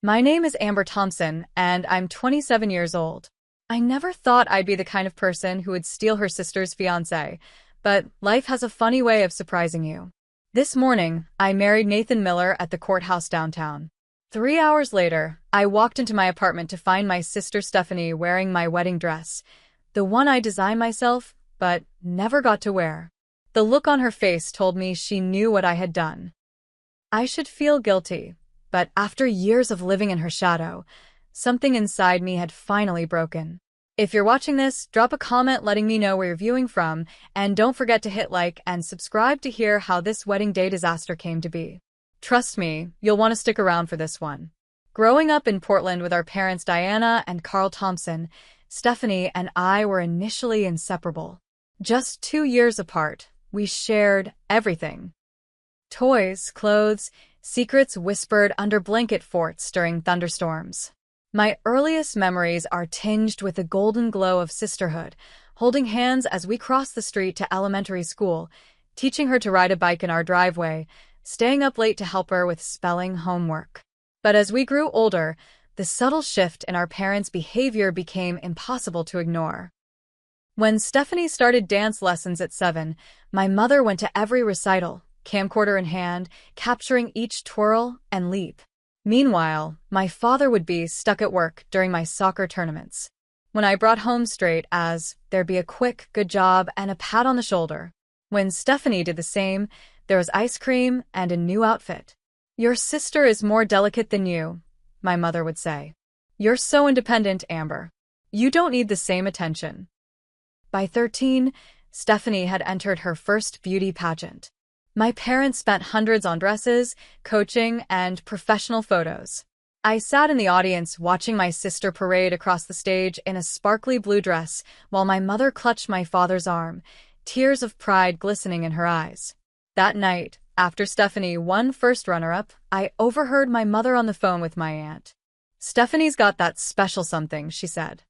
My name is Amber Thompson, and I'm 27 years old. I never thought I'd be the kind of person who would steal her sister's fiancé, but life has a funny way of surprising you. This morning, I married Nathan Miller at the courthouse downtown. 3 hours later, I walked into my apartment to find my sister Stephanie wearing my wedding dress, the one I designed myself, but never got to wear. The look on her face told me she knew what I had done. I should feel guilty, but after years of living in her shadow, something inside me had finally broken. If you're watching this, drop a comment letting me know where you're viewing from, and don't forget to hit like and subscribe to hear how this wedding day disaster came to be. Trust me, you'll want to stick around for this one. Growing up in Portland with our parents Diana and Carl Thompson, Stephanie and I were initially inseparable. Just 2 years apart, we shared everything. Toys, clothes, secrets whispered under blanket forts during thunderstorms. My earliest memories are tinged with the golden glow of sisterhood, holding hands as we crossed the street to elementary school, teaching her to ride a bike in our driveway, staying up late to help her with spelling homework. But as we grew older, the subtle shift in our parents' behavior became impossible to ignore. When Stephanie started dance lessons at 7, my mother went to every recital, camcorder in hand, capturing each twirl and leap. Meanwhile, my father would be stuck at work during my soccer tournaments. When I brought home straight A's, there'd be a quick, good job, and a pat on the shoulder. When Stephanie did the same, there was ice cream and a new outfit. "Your sister is more delicate than you," my mother would say. "You're so independent, Amber. You don't need the same attention." By 13, Stephanie had entered her first beauty pageant. My parents spent hundreds on dresses, coaching, and professional photos. I sat in the audience watching my sister parade across the stage in a sparkly blue dress while my mother clutched my father's arm, tears of pride glistening in her eyes. That night, after Stephanie won first runner-up, I overheard my mother on the phone with my aunt. "Stephanie's got that special something," she said.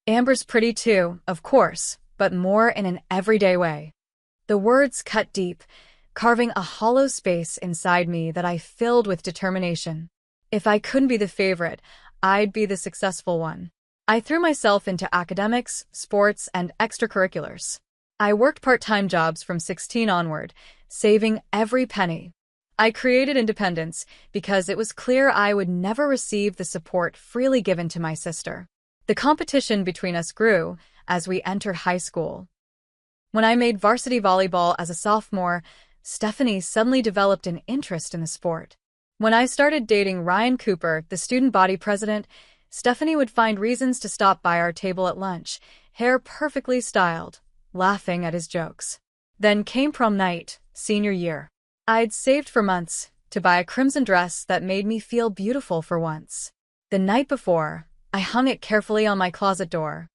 "Amber's pretty too, of course, but more in an everyday way." The words cut deep, carving a hollow space inside me that I filled with determination. If I couldn't be the favorite, I'd be the successful one. I threw myself into academics, sports, and extracurriculars. I worked part-time jobs from 16 onward, saving every penny. I created independence because it was clear I would never receive the support freely given to my sister. The competition between us grew as we entered high school. When I made varsity volleyball as a sophomore, Stephanie suddenly developed an interest in the sport. When I started dating Ryan Cooper, the student body president, Stephanie would find reasons to stop by our table at lunch, hair perfectly styled, laughing at his jokes. Then came prom night, senior year. I'd saved for months to buy a crimson dress that made me feel beautiful for once. The night before, I hung it carefully on my closet door.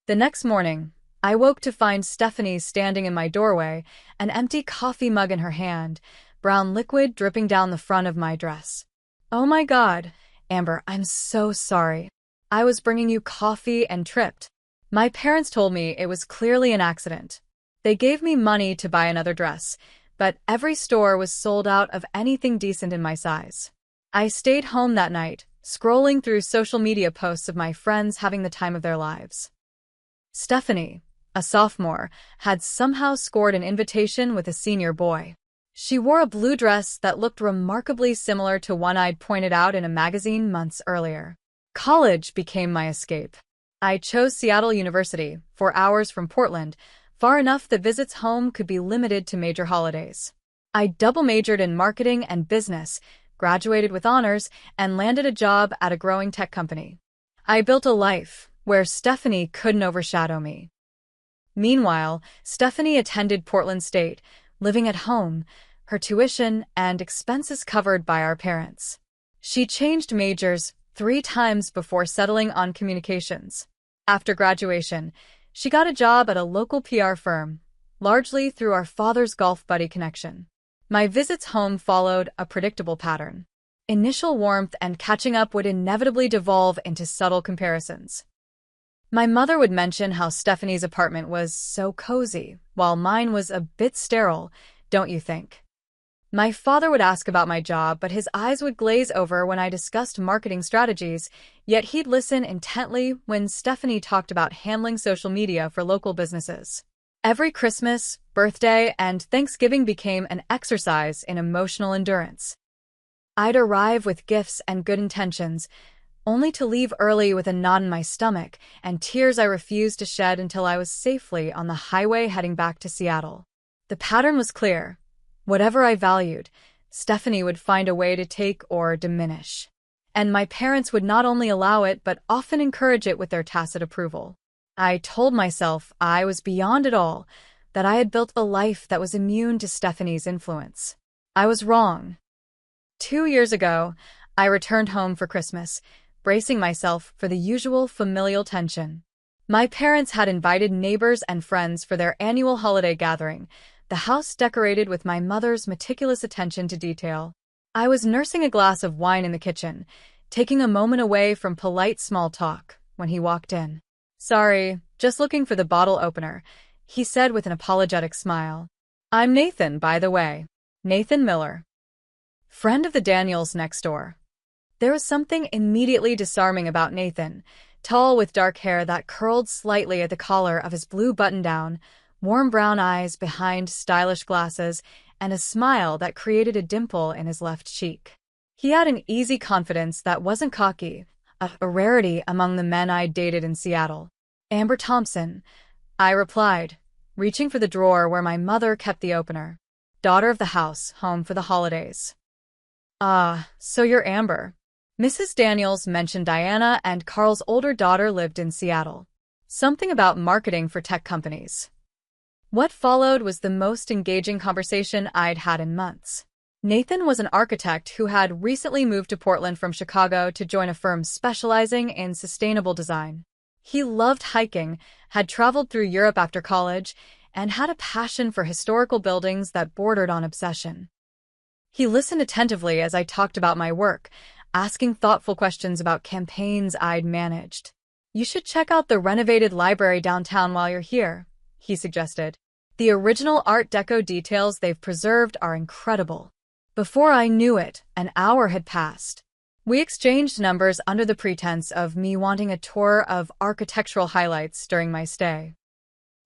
The next morning, I woke to find Stephanie standing in my doorway, an empty coffee mug in her hand, brown liquid dripping down the front of my dress. "Oh my God, Amber, I'm so sorry. I was bringing you coffee and tripped." My parents told me it was clearly an accident. They gave me money to buy another dress, but every store was sold out of anything decent in my size. I stayed home that night, scrolling through social media posts of my friends having the time of their lives. Stephanie, a sophomore, had somehow scored an invitation with a senior boy. She wore a blue dress that looked remarkably similar to one I'd pointed out in a magazine months earlier. College became my escape. I chose Seattle University, 4 hours from Portland, far enough that visits home could be limited to major holidays. I double majored in marketing and business, graduated with honors, and landed a job at a growing tech company. I built a life where Stephanie couldn't overshadow me. Meanwhile, Stephanie attended Portland State, living at home, her tuition and expenses covered by our parents. She changed majors 3 times before settling on communications. After graduation, she got a job at a local PR firm, largely through our father's golf buddy connection. My visits home followed a predictable pattern. Initial warmth and catching up would inevitably devolve into subtle comparisons. My mother would mention how Stephanie's apartment was so cozy, while mine was a bit sterile, don't you think? My father would ask about my job, but his eyes would glaze over when I discussed marketing strategies, yet he'd listen intently when Stephanie talked about handling social media for local businesses. Every Christmas, birthday, and Thanksgiving became an exercise in emotional endurance. I'd arrive with gifts and good intentions, only to leave early with a knot in my stomach and tears I refused to shed until I was safely on the highway heading back to Seattle. The pattern was clear. Whatever I valued, Stephanie would find a way to take or diminish. And my parents would not only allow it but often encourage it with their tacit approval. I told myself I was beyond it all, that I had built a life that was immune to Stephanie's influence. I was wrong. 2 years ago, I returned home for Christmas, bracing myself for the usual familial tension. My parents had invited neighbors and friends for their annual holiday gathering, the house decorated with my mother's meticulous attention to detail. I was nursing a glass of wine in the kitchen, taking a moment away from polite small talk, when he walked in. "Sorry, just looking for the bottle opener," he said with an apologetic smile. "I'm Nathan, by the way. Nathan Miller. Friend of the Daniels next door." There was something immediately disarming about Nathan, tall with dark hair that curled slightly at the collar of his blue button-down, warm brown eyes behind stylish glasses, and a smile that created a dimple in his left cheek. He had an easy confidence that wasn't cocky, a rarity among the men I'd dated in Seattle. "Amber Thompson," I replied, reaching for the drawer where my mother kept the opener. "Daughter of the house, home for the holidays." "Ah, so you're Amber." Mrs. Daniels mentioned Diana and Carl's older daughter lived in Seattle. Something about marketing for tech companies. What followed was the most engaging conversation I'd had in months. Nathan was an architect who had recently moved to Portland from Chicago to join a firm specializing in sustainable design. He loved hiking, had traveled through Europe after college, and had a passion for historical buildings that bordered on obsession. He listened attentively as I talked about my work, asking thoughtful questions about campaigns I'd managed. "You should check out the renovated library downtown while you're here," he suggested. "The original Art Deco details they've preserved are incredible." Before I knew it, an hour had passed. We exchanged numbers under the pretense of me wanting a tour of architectural highlights during my stay.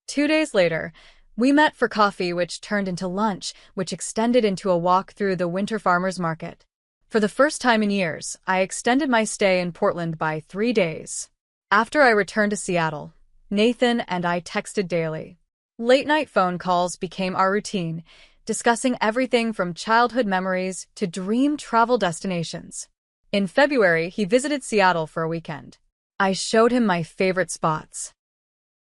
2 days later, we met for coffee, which turned into lunch, which extended into a walk through the winter farmers market. For the first time in years, I extended my stay in Portland by 3 days. After I returned to Seattle, Nathan and I texted daily. Late-night phone calls became our routine, discussing everything from childhood memories to dream travel destinations. In February, he visited Seattle for a weekend. I showed him my favorite spots.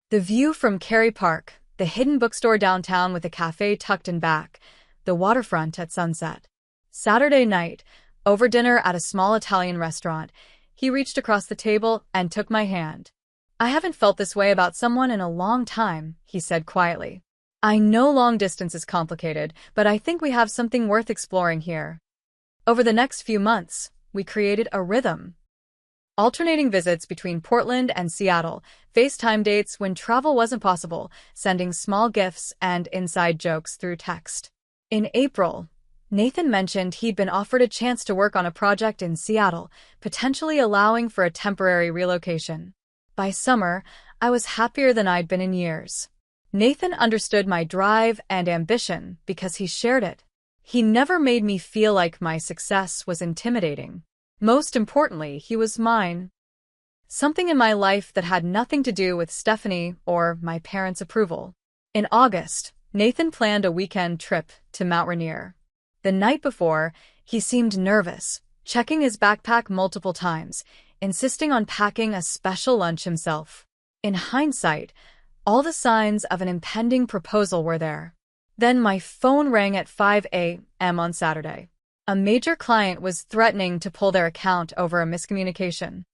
The view from Cary Park, the hidden bookstore downtown with a cafe tucked in back, the waterfront at sunset. Saturday night, over dinner at a small Italian restaurant, he reached across the table and took my hand. "I haven't felt this way about someone in a long time," he said quietly. "I know long distance is complicated, but I think we have something worth exploring here." Over the next few months, we created a rhythm. Alternating visits between Portland and Seattle, FaceTime dates when travel wasn't possible, sending small gifts and inside jokes through text. In April, Nathan mentioned he'd been offered a chance to work on a project in Seattle, potentially allowing for a temporary relocation. By summer, I was happier than I'd been in years. Nathan understood my drive and ambition because he shared it. He never made me feel like my success was intimidating. Most importantly, he was mine. Something in my life that had nothing to do with Stephanie or my parents' approval. In August, Nathan planned a weekend trip to Mount Rainier. The night before, he seemed nervous, checking his backpack multiple times, insisting on packing a special lunch himself. In hindsight, all the signs of an impending proposal were there. Then my phone rang at 5 a.m. on Saturday. A major client was threatening to pull their account over a miscommunication.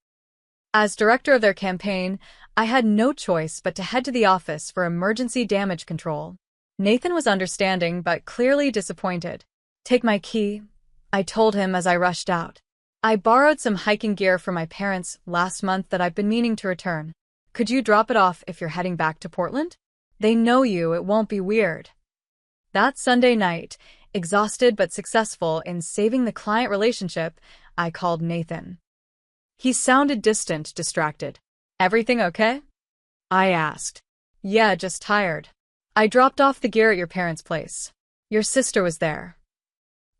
As director of their campaign, I had no choice but to head to the office for emergency damage control. Nathan was understanding but clearly disappointed. "Take my key," I told him as I rushed out. "I borrowed some hiking gear from my parents last month that I've been meaning to return. Could you drop it off if you're heading back to Portland? They know you, it won't be weird." That Sunday night, Exhausted but successful in saving the client relationship, I called Nathan. He sounded distant, distracted. "Everything okay?" I asked. "Yeah, just tired. I dropped off the gear at your parents' place. Your sister was there."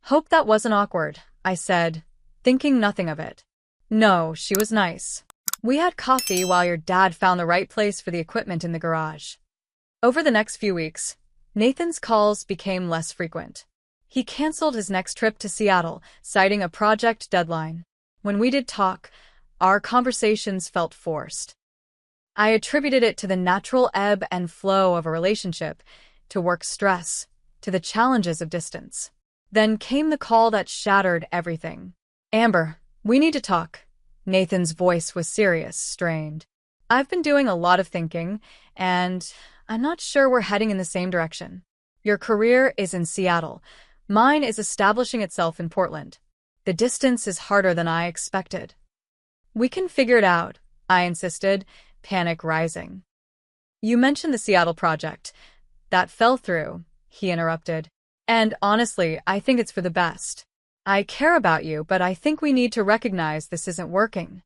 "Hope that wasn't awkward," I said, thinking nothing of it. "No, she was nice. We had coffee while your dad found the right place for the equipment in the garage." Over the next few weeks, Nathan's calls became less frequent. He canceled his next trip to Seattle, citing a project deadline. When we did talk, our conversations felt forced. I attributed it to the natural ebb and flow of a relationship, to work stress, to the challenges of distance. Then came the call that shattered everything. "Amber, we need to talk." Nathan's voice was serious, strained. "I've been doing a lot of thinking, and I'm not sure we're heading in the same direction. Your career is in Seattle. Mine is establishing itself in Portland. The distance is harder than I expected." "We can figure it out," I insisted, panic rising. "You mentioned the Seattle project. That fell through," he interrupted. "And honestly, I think it's for the best. I care about you, but I think we need to recognize this isn't working."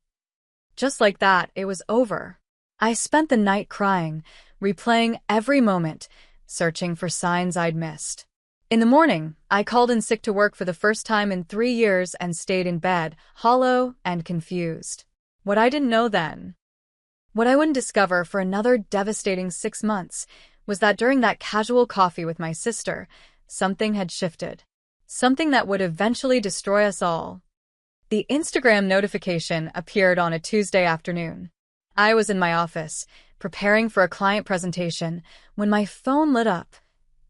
Just like that, it was over. I spent the night crying, replaying every moment, searching for signs I'd missed. In the morning, I called in sick to work for the first time in 3 years and stayed in bed, hollow and confused. What I didn't know then, what I wouldn't discover for another devastating 6 months, was that during that casual coffee with my sister, something had shifted. Something that would eventually destroy us all. The Instagram notification appeared on a Tuesday afternoon. I was in my office, preparing for a client presentation, when my phone lit up.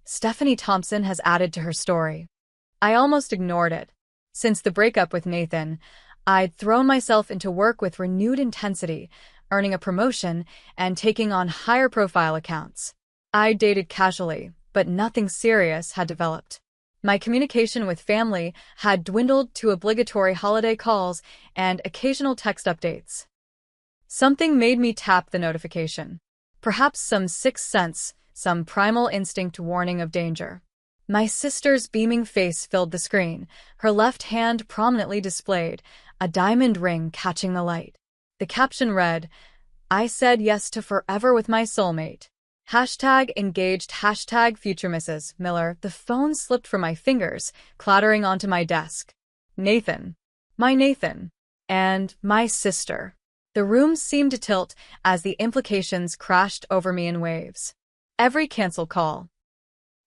Stephanie Thompson has added to her story. I almost ignored it. Since the breakup with Nathan, I'd thrown myself into work with renewed intensity, earning a promotion and taking on higher-profile accounts. I dated casually, but nothing serious had developed. My communication with family had dwindled to obligatory holiday calls and occasional text updates. Something made me tap the notification. Perhaps some sixth sense, some primal instinct warning of danger. My sister's beaming face filled the screen, her left hand prominently displayed, a diamond ring catching the light. The caption read, "I said yes to forever with my soulmate. Hashtag engaged, hashtag future Mrs. Miller." The phone slipped from my fingers, clattering onto my desk. Nathan. My Nathan. And my sister. The room seemed to tilt as the implications crashed over me in waves. Every cancelled call.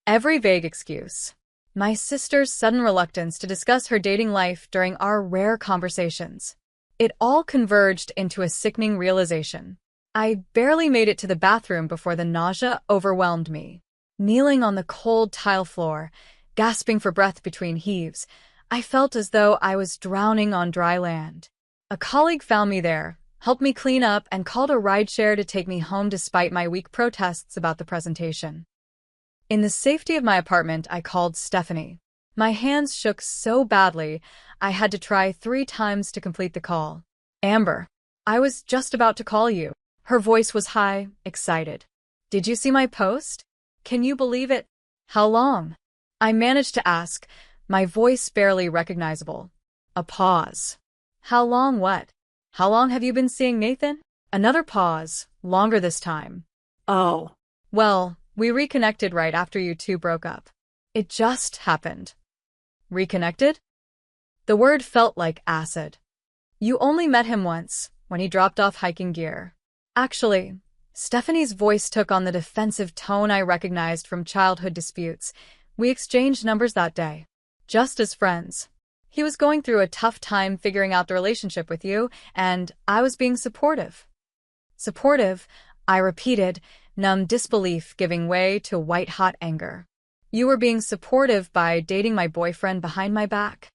Every vague excuse. My sister's sudden reluctance to discuss her dating life during our rare conversations. It all converged into a sickening realization. I barely made it to the bathroom before the nausea overwhelmed me. Kneeling on the cold tile floor, gasping for breath between heaves, I felt as though I was drowning on dry land. A colleague found me there, helped me clean up, and called a rideshare to take me home despite my weak protests about the presentation. In the safety of my apartment, I called Stephanie. My hands shook so badly, I had to try 3 times to complete the call. "Amber, I was just about to call you." Her voice was high, excited. "Did you see my post? Can you believe it? How long?" I managed to ask, my voice barely recognizable. A pause. "How long what? How long have you been seeing Nathan?" Another pause, longer this time. "Oh. Well, we reconnected right after you two broke up. It just happened." "Reconnected?" The word felt like acid. "You only met him once, when he dropped off hiking gear." Actually, Stephanie's voice took on the defensive tone I recognized from childhood disputes. "We exchanged numbers that day. Just as friends. He was going through a tough time figuring out the relationship with you, and I was being supportive." "Supportive," I repeated, numb disbelief giving way to white-hot anger. "You were being supportive by dating my boyfriend behind my back."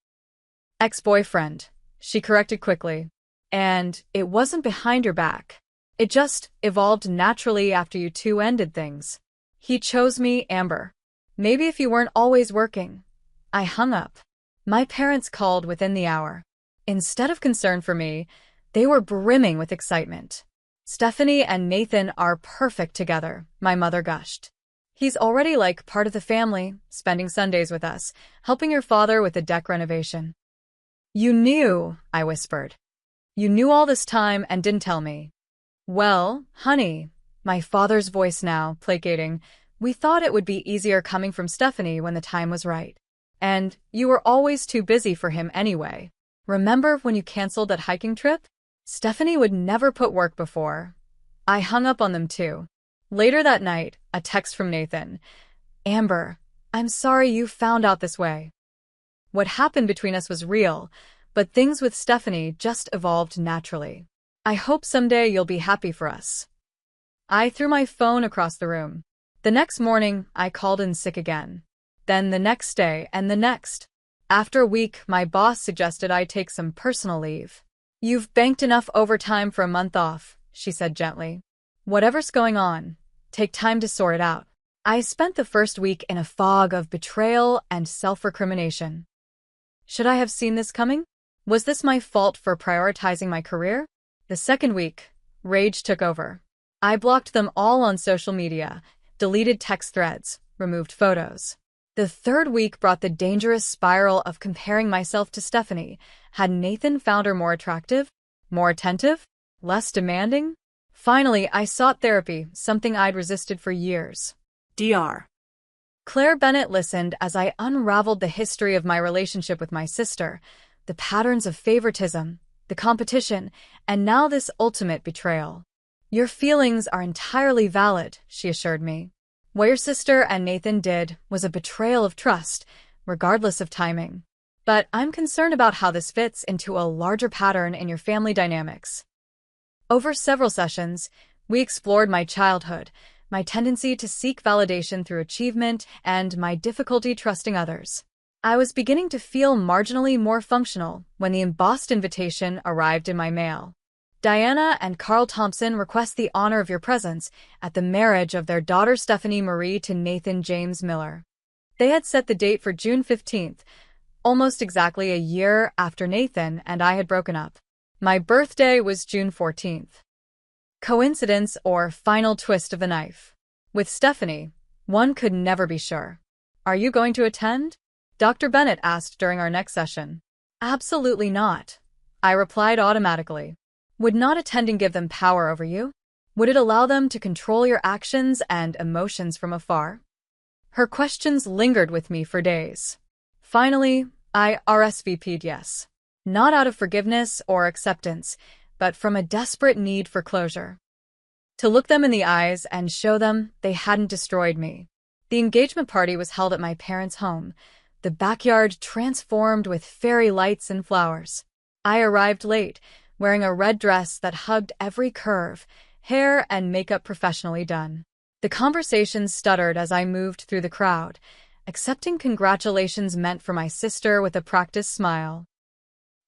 "Ex-boyfriend," she corrected quickly. "And it wasn't behind your back. It just evolved naturally after you two ended things. He chose me, Amber. Maybe if you weren't always working." I hung up. My parents called within the hour. Instead of concern for me, they were brimming with excitement. "Stephanie and Nathan are perfect together," my mother gushed. He's already like part of the family, spending Sundays with us, helping your father with the deck renovation. You knew, I whispered. You knew all this time and didn't tell me. Well, honey, my father's voice now, placating, we thought it would be easier coming from Stephanie when the time was right. And you were always too busy for him anyway. Remember when you canceled that hiking trip? Stephanie would never put work before. I hung up on them too. Later that night, a text from Nathan. Amber, I'm sorry you found out this way. What happened between us was real, but things with Stephanie just evolved naturally. I hope someday you'll be happy for us. I threw my phone across the room. The next morning, I called in sick again. Then the next day and the next. After a week, my boss suggested I take some personal leave. You've banked enough overtime for a month off, she said gently. Whatever's going on, take time to sort it out. I spent the first week in a fog of betrayal and self-recrimination. Should I have seen this coming? Was this my fault for prioritizing my career? The second week, rage took over. I blocked them all on social media, deleted text threads, removed photos. The third week brought the dangerous spiral of comparing myself to Stephanie. Had Nathan found her more attractive? More attentive? Less demanding? Finally, I sought therapy, something I'd resisted for years. Dr. Claire Bennett listened as I unraveled the history of my relationship with my sister, the patterns of favoritism, the competition, and now this ultimate betrayal. Your feelings are entirely valid, she assured me. What your sister and Nathan did was a betrayal of trust, regardless of timing. But I'm concerned about how this fits into a larger pattern in your family dynamics. Over several sessions, we explored my childhood, my tendency to seek validation through achievement, and my difficulty trusting others. I was beginning to feel marginally more functional when the embossed invitation arrived in my mail. Diana and Carl Thompson request the honor of your presence at the marriage of their daughter Stephanie Marie to Nathan James Miller. They had set the date for June 15th, almost exactly a year after Nathan and I had broken up. My birthday was June 14th. Coincidence or final twist of the knife? With Stephanie, one could never be sure. Are you going to attend? Dr. Bennett asked during our next session. Absolutely not, I replied automatically. Would not attending give them power over you? Would it allow them to control your actions and emotions from afar? Her questions lingered with me for days. Finally, I RSVP'd yes. Not out of forgiveness or acceptance, but from a desperate need for closure. To look them in the eyes and show them they hadn't destroyed me. The engagement party was held at my parents' home, the backyard transformed with fairy lights and flowers. I arrived late, wearing a red dress that hugged every curve, hair and makeup professionally done. The conversation stuttered as I moved through the crowd, accepting congratulations meant for my sister with a practiced smile.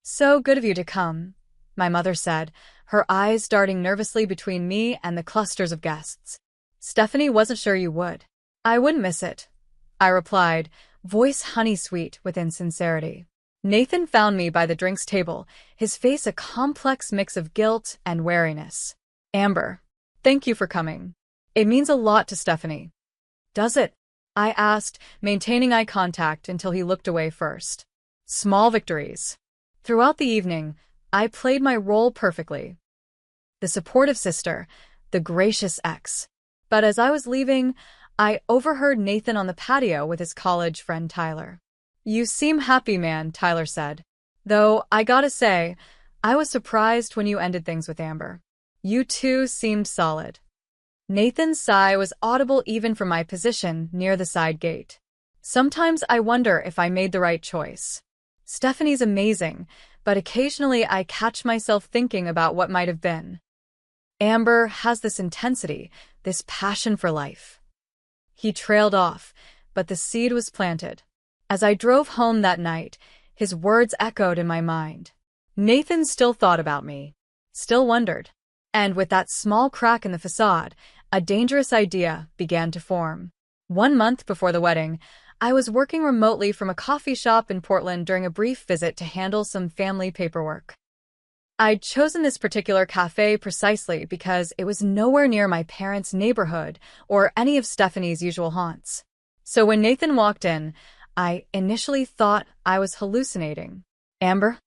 So good of you to come, my mother said, her eyes darting nervously between me and the clusters of guests. Stephanie wasn't sure you would. I wouldn't miss it, I replied, voice honey-sweet with insincerity. Nathan found me by the drinks table, his face a complex mix of guilt and wariness. Amber, thank you for coming. It means a lot to Stephanie. Does it? I asked, maintaining eye contact until he looked away first. Small victories. Throughout the evening, I played my role perfectly. The supportive sister, the gracious ex. But as I was leaving, I overheard Nathan on the patio with his college friend Tyler. You seem happy, man, Tyler said. Though, I gotta say, I was surprised when you ended things with Amber. You two seemed solid. Nathan's sigh was audible even from my position near the side gate. Sometimes I wonder if I made the right choice. Stephanie's amazing, but occasionally I catch myself thinking about what might have been. Amber has this intensity, this passion for life. He trailed off, but the seed was planted. As I drove home that night, his words echoed in my mind. Nathan still thought about me, still wondered. And with that small crack in the facade, a dangerous idea began to form. 1 month before the wedding, I was working remotely from a coffee shop in Portland during a brief visit to handle some family paperwork. I'd chosen this particular cafe precisely because it was nowhere near my parents' neighborhood or any of Stephanie's usual haunts. So when Nathan walked in, I initially thought I was hallucinating. Amber?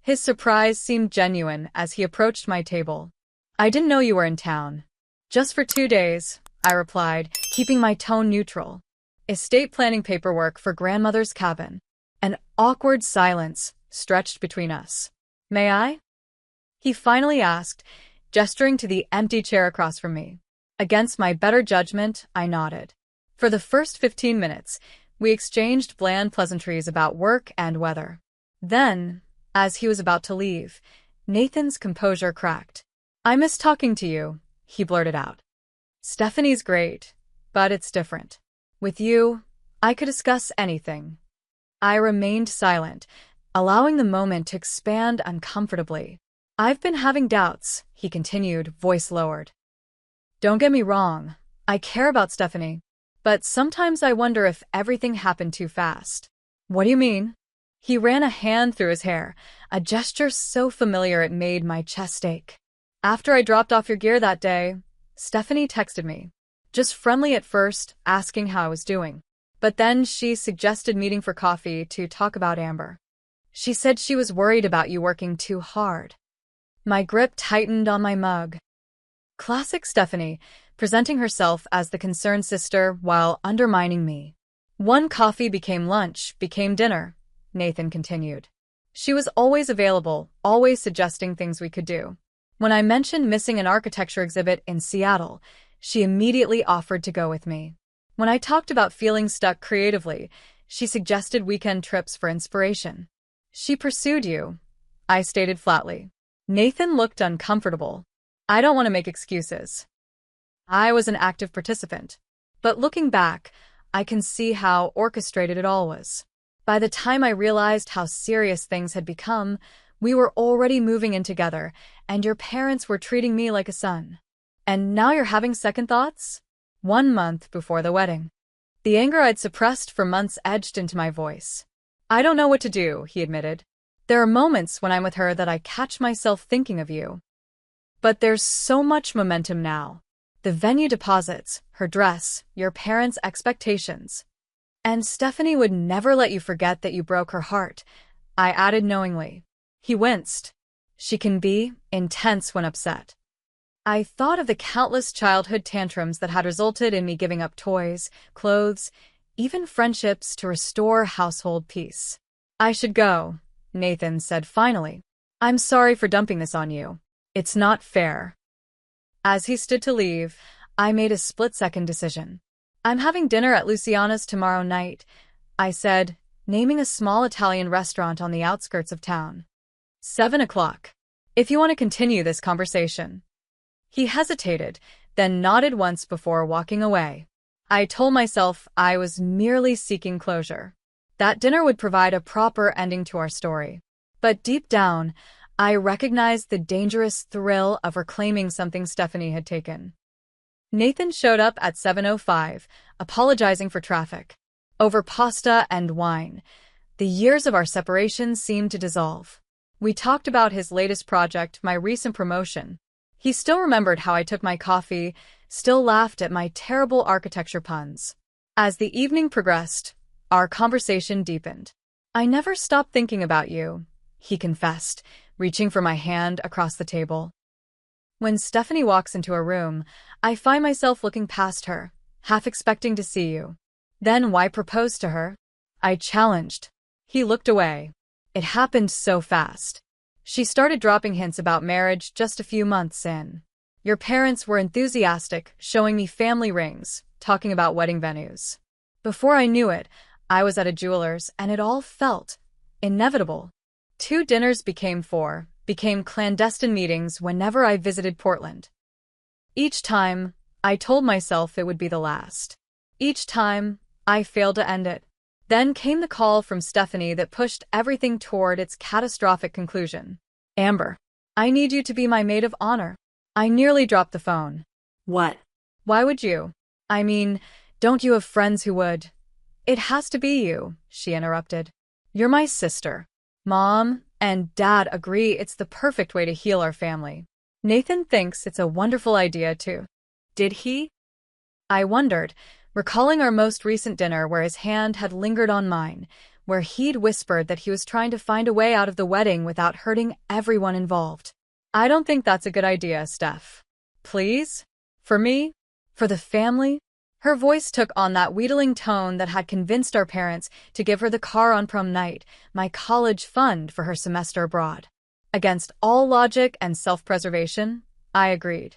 His surprise seemed genuine as he approached my table. I didn't know you were in town. Just for 2 days, I replied, keeping my tone neutral. Estate planning paperwork for grandmother's cabin. An awkward silence stretched between us. May I? He finally asked, gesturing to the empty chair across from me. Against my better judgment, I nodded. For the first 15 minutes, we exchanged bland pleasantries about work and weather. Then, as he was about to leave, Nathan's composure cracked. I miss talking to you, he blurted out. Stephanie's great, but it's different. With you, I could discuss anything. I remained silent, allowing the moment to expand uncomfortably. I've been having doubts, he continued, voice lowered. Don't get me wrong, I care about Stephanie, but sometimes I wonder if everything happened too fast. What do you mean? He ran a hand through his hair, a gesture so familiar it made my chest ache. After I dropped off your gear that day, Stephanie texted me. Just friendly at first, asking how I was doing. But then she suggested meeting for coffee to talk about Amber. She said she was worried about you working too hard. My grip tightened on my mug. Classic Stephanie, presenting herself as the concerned sister while undermining me. One coffee became lunch, became dinner, Nathan continued. She was always available, always suggesting things we could do. When I mentioned missing an architecture exhibit in Seattle, she immediately offered to go with me. When I talked about feeling stuck creatively, she suggested weekend trips for inspiration. She pursued you, I stated flatly. Nathan looked uncomfortable. I don't want to make excuses. I was an active participant. But looking back, I can see how orchestrated it all was. By the time I realized how serious things had become, we were already moving in together, and your parents were treating me like a son. And now you're having second thoughts? 1 month before the wedding. The anger I'd suppressed for months edged into my voice. I don't know what to do, he admitted. There are moments when I'm with her that I catch myself thinking of you. But there's so much momentum now. The venue deposits, her dress, your parents' expectations. And Stephanie would never let you forget that you broke her heart, I added knowingly. He winced. She can be intense when upset. I thought of the countless childhood tantrums that had resulted in me giving up toys, clothes, even friendships to restore household peace. I should go, Nathan said finally. I'm sorry for dumping this on you. It's not fair. As he stood to leave, I made a split-second decision. I'm having dinner at Luciana's tomorrow night, I said, naming a small Italian restaurant on the outskirts of town. 7 o'clock. If you want to continue this conversation. He hesitated, then nodded once before walking away. I told myself I was merely seeking closure. That dinner would provide a proper ending to our story. But deep down, I recognized the dangerous thrill of reclaiming something Stephanie had taken. Nathan showed up at 7:05, apologizing for traffic. Over pasta and wine, the years of our separation seemed to dissolve. We talked about his latest project, my recent promotion. He still remembered how I took my coffee, still laughed at my terrible architecture puns. As the evening progressed, our conversation deepened. I never stopped thinking about you, he confessed, reaching for my hand across the table. When Stephanie walks into a room, I find myself looking past her, half expecting to see you. Then why propose to her? I challenged. He looked away. It happened so fast. She started dropping hints about marriage just a few months in. Your parents were enthusiastic, showing me family rings, talking about wedding venues. Before I knew it, I was at a jeweler's, and it all felt inevitable. 2 dinners became 4, became clandestine meetings whenever I visited Portland. Each time, I told myself it would be the last. Each time, I failed to end it. Then came the call from Stephanie that pushed everything toward its catastrophic conclusion. Amber, I need you to be my maid of honor. I nearly dropped the phone. What? Why would you? I mean, don't you have friends who would? It has to be you, she interrupted. You're my sister. Mom, and Dad agree it's the perfect way to heal our family. Nathan thinks it's a wonderful idea too. Did he? I wondered, recalling our most recent dinner where his hand had lingered on mine, where he'd whispered that he was trying to find a way out of the wedding without hurting everyone involved. I don't think that's a good idea, Steph. Please? For me? For the family? Her voice took on that wheedling tone that had convinced our parents to give her the car on prom night, my college fund for her semester abroad. Against all logic and self-preservation, I agreed.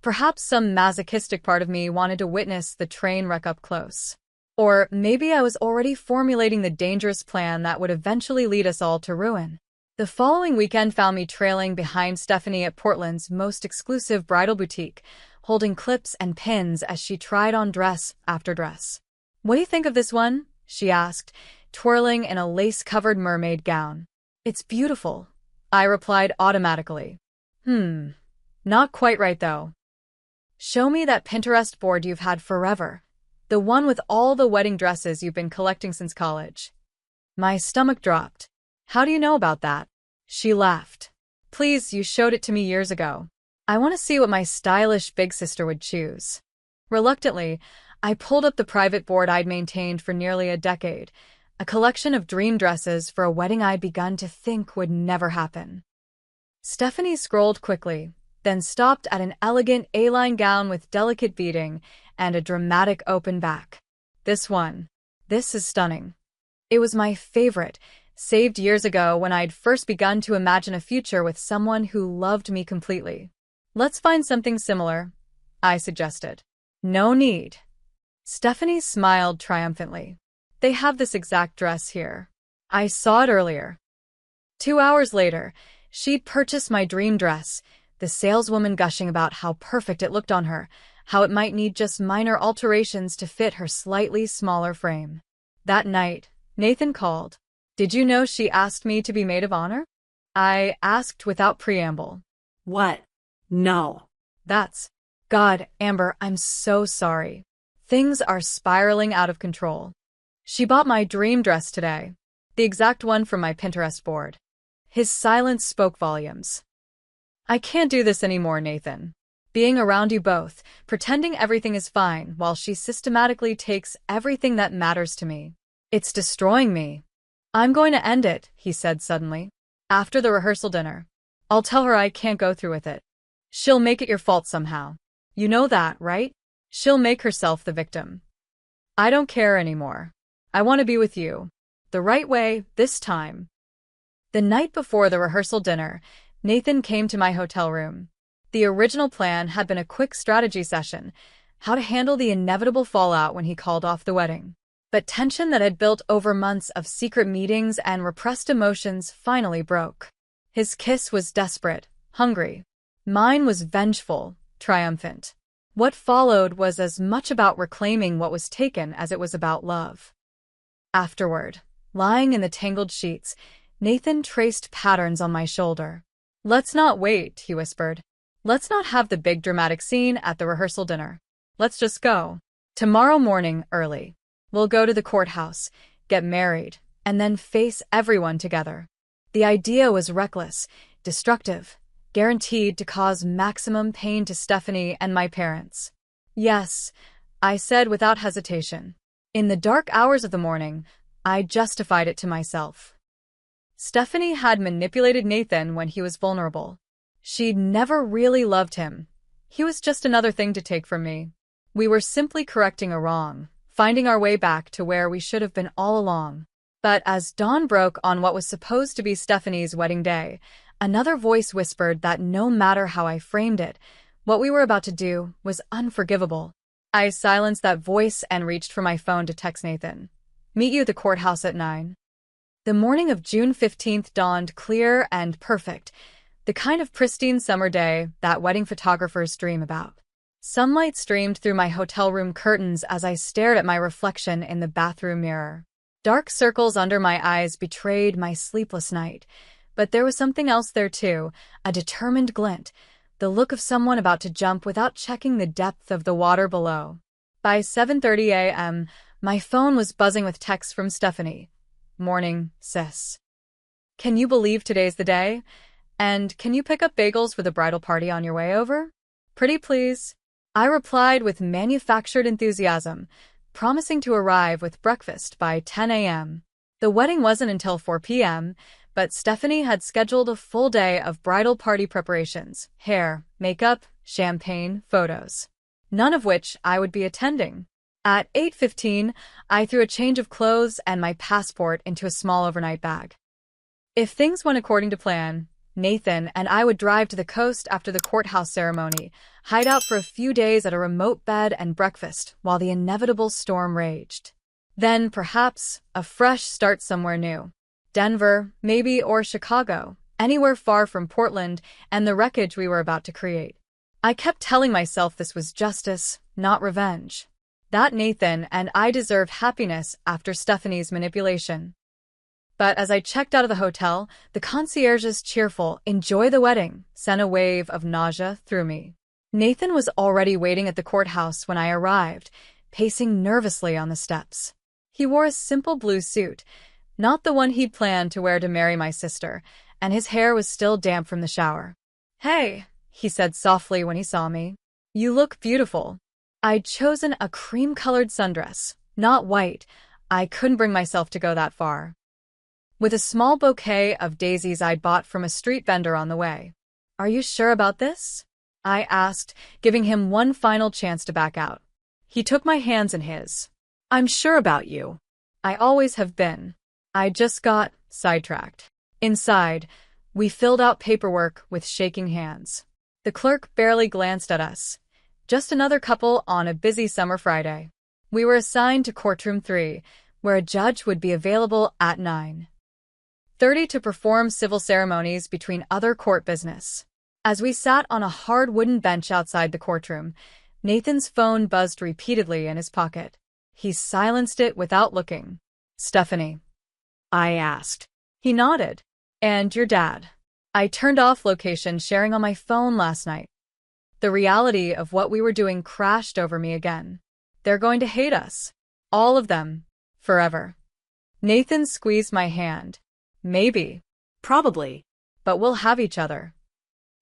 Perhaps some masochistic part of me wanted to witness the train wreck up close. Or maybe I was already formulating the dangerous plan that would eventually lead us all to ruin. The following weekend found me trailing behind Stephanie at Portland's most exclusive bridal boutique, holding clips and pins as she tried on dress after dress. "What do you think of this one?" she asked, twirling in a lace-covered mermaid gown. "It's beautiful," I replied automatically. Not quite right though. "Show me that Pinterest board you've had forever. The one with all the wedding dresses you've been collecting since college." My stomach dropped. "How do you know about that?" She laughed. "Please, you showed it to me years ago. I want to see what my stylish big sister would choose." Reluctantly, I pulled up the private board I'd maintained for nearly a decade, a collection of dream dresses for a wedding I'd begun to think would never happen. Stephanie scrolled quickly, then stopped at an elegant A-line gown with delicate beading and a dramatic open back. "This one. This is stunning." It was my favorite, saved years ago when I'd first begun to imagine a future with someone who loved me completely. "Let's find something similar," I suggested. "No need." Stephanie smiled triumphantly. "They have this exact dress here. I saw it earlier." 2 hours later, she'd purchased my dream dress, the saleswoman gushing about how perfect it looked on her, how it might need just minor alterations to fit her slightly smaller frame. That night, Nathan called. "Did you know she asked me to be maid of honor?" I asked without preamble. "What? No." God, Amber, I'm so sorry. Things are spiraling out of control. She bought my dream dress today, the exact one from my Pinterest board." His silence spoke volumes. "I can't do this anymore, Nathan. Being around you both, pretending everything is fine while she systematically takes everything that matters to me. It's destroying me. I'm going to end it," he said suddenly. "After the rehearsal dinner. I'll tell her I can't go through with it. She'll make it your fault somehow. You know that, right? She'll make herself the victim. I don't care anymore. I want to be with you. The right way, this time." The night before the rehearsal dinner, Nathan came to my hotel room. The original plan had been a quick strategy session, how to handle the inevitable fallout when he called off the wedding. But tension that had built over months of secret meetings and repressed emotions finally broke. His kiss was desperate, hungry. Mine was vengeful, triumphant. What followed was as much about reclaiming what was taken as it was about love. Afterward, lying in the tangled sheets, Nathan traced patterns on my shoulder. "Let's not wait," he whispered. "Let's not have the big dramatic scene at the rehearsal dinner. Let's just go. Tomorrow morning, early. We'll go to the courthouse, get married, and then face everyone together." The idea was reckless, destructive, guaranteed to cause maximum pain to Stephanie and my parents. "Yes," I said without hesitation. In the dark hours of the morning, I justified it to myself. Stephanie had manipulated Nathan when he was vulnerable. She'd never really loved him. He was just another thing to take from me. We were simply correcting a wrong, finding our way back to where we should have been all along. But as dawn broke on what was supposed to be Stephanie's wedding day, another voice whispered that no matter how I framed it, what we were about to do was unforgivable. I silenced that voice and reached for my phone to text Nathan. "Meet you at the courthouse at 9. The morning of June 15th dawned clear and perfect, the kind of pristine summer day that wedding photographers dream about. Sunlight streamed through my hotel room curtains as I stared at my reflection in the bathroom mirror. Dark circles under my eyes betrayed my sleepless night. But there was something else there too, a determined glint, the look of someone about to jump without checking the depth of the water below. By 7:30 a.m., my phone was buzzing with texts from Stephanie. "Morning, sis. Can you believe today's the day? And can you pick up bagels for the bridal party on your way over? Pretty please. I replied with manufactured enthusiasm, promising to arrive with breakfast by 10 a.m. The wedding wasn't until 4 p.m., but Stephanie had scheduled a full day of bridal party preparations, hair, makeup, champagne, photos, none of which I would be attending. At 8:15, I threw a change of clothes and my passport into a small overnight bag. If things went according to plan, Nathan and I would drive to the coast after the courthouse ceremony, hide out for a few days at a remote bed and breakfast while the inevitable storm raged. Then, perhaps, a fresh start somewhere new. Denver, maybe, or Chicago, anywhere far from Portland and the wreckage we were about to create. I kept telling myself this was justice, not revenge. That Nathan and I deserve happiness after Stephanie's manipulation. But as I checked out of the hotel, the concierge's cheerful "enjoy the wedding" sent a wave of nausea through me. Nathan was already waiting at the courthouse when I arrived, pacing nervously on the steps. He wore a simple blue suit, not the one he'd planned to wear to marry my sister, and his hair was still damp from the shower. "Hey," he said softly when he saw me. "You look beautiful." I'd chosen a cream-colored sundress, not white. I couldn't bring myself to go that far. With a small bouquet of daisies I'd bought from a street vendor on the way. "Are you sure about this?" I asked, giving him one final chance to back out. He took my hands in his. I'm sure about you. I always have been. I just got sidetracked. Inside, we filled out paperwork with shaking hands. The clerk barely glanced at us. Just another couple on a busy summer Friday. We were assigned to courtroom 3, where a judge would be available at 9:30 to perform civil ceremonies between other court business. As we sat on a hard wooden bench outside the courtroom, Nathan's phone buzzed repeatedly in his pocket. He silenced it without looking. "Stephanie?" I asked. He nodded. "And your dad?" I turned off location sharing on my phone last night. The reality of what we were doing crashed over me again. They're going to hate us. All of them. Forever. Nathan squeezed my hand. "Maybe. Probably. But we'll have each other."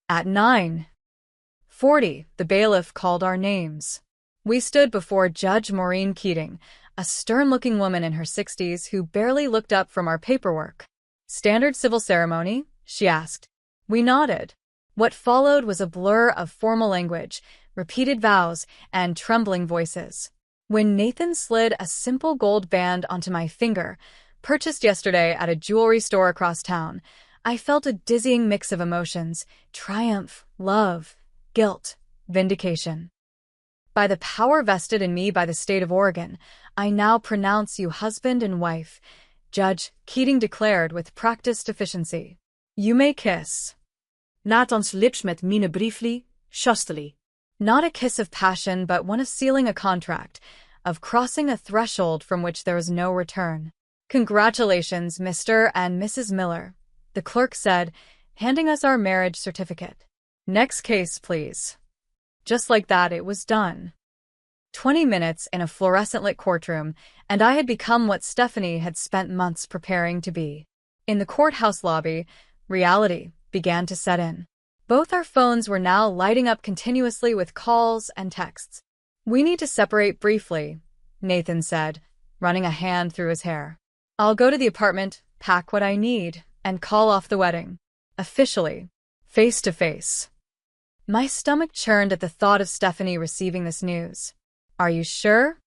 At 9:40, the bailiff called our names. We stood before Judge Maureen Keating, a stern-looking woman in her 60s who barely looked up from our paperwork. "Standard civil ceremony?" she asked. We nodded. What followed was a blur of formal language, repeated vows, and trembling voices. When Nathan slid a simple gold band onto my finger, purchased yesterday at a jewelry store across town, I felt a dizzying mix of emotions: triumph, love, guilt, vindication. "By the power vested in me by the state of Oregon, I now pronounce you husband and wife," Judge Keating declared with practiced efficiency. "You may kiss." Nathans lips met mine briefly, shustily. Not a kiss of passion, but one of sealing a contract, of crossing a threshold from which there was no return. "Congratulations, Mr. and Mrs. Miller," the clerk said, handing us our marriage certificate. "Next case, please." Just like that, it was done. 20 minutes in a fluorescent-lit courtroom, and I had become what Stephanie had spent months preparing to be. In the courthouse lobby, reality began to set in. Both our phones were now lighting up continuously with calls and texts. "We need to separate briefly," Nathan said, running a hand through his hair. "I'll go to the apartment, pack what I need, and call off the wedding. Officially. Face to face." My stomach churned at the thought of Stephanie receiving this news. "Are you sure?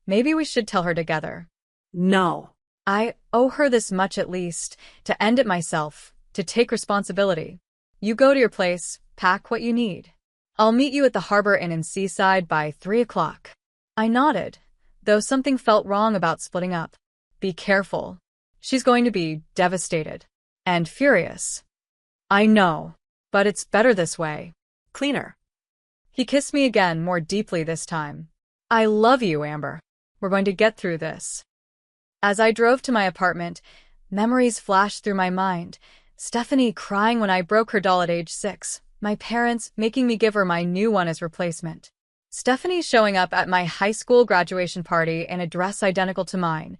Maybe we should tell her together." No. "I owe her this much at least, to end it myself, to take responsibility. You go to your place, pack what you need. I'll meet you at the Harbor Inn in Seaside by 3 o'clock. I nodded, though something felt wrong about splitting up. "Be careful. She's going to be devastated. And furious." "I know, but it's better this way." Cleaner. He kissed me again, more deeply this time. "I love you, Amber. We're going to get through this." As I drove to my apartment, memories flashed through my mind. Stephanie crying when I broke her doll at age 6, my parents making me give her my new one as replacement. Stephanie showing up at my high school graduation party in a dress identical to mine,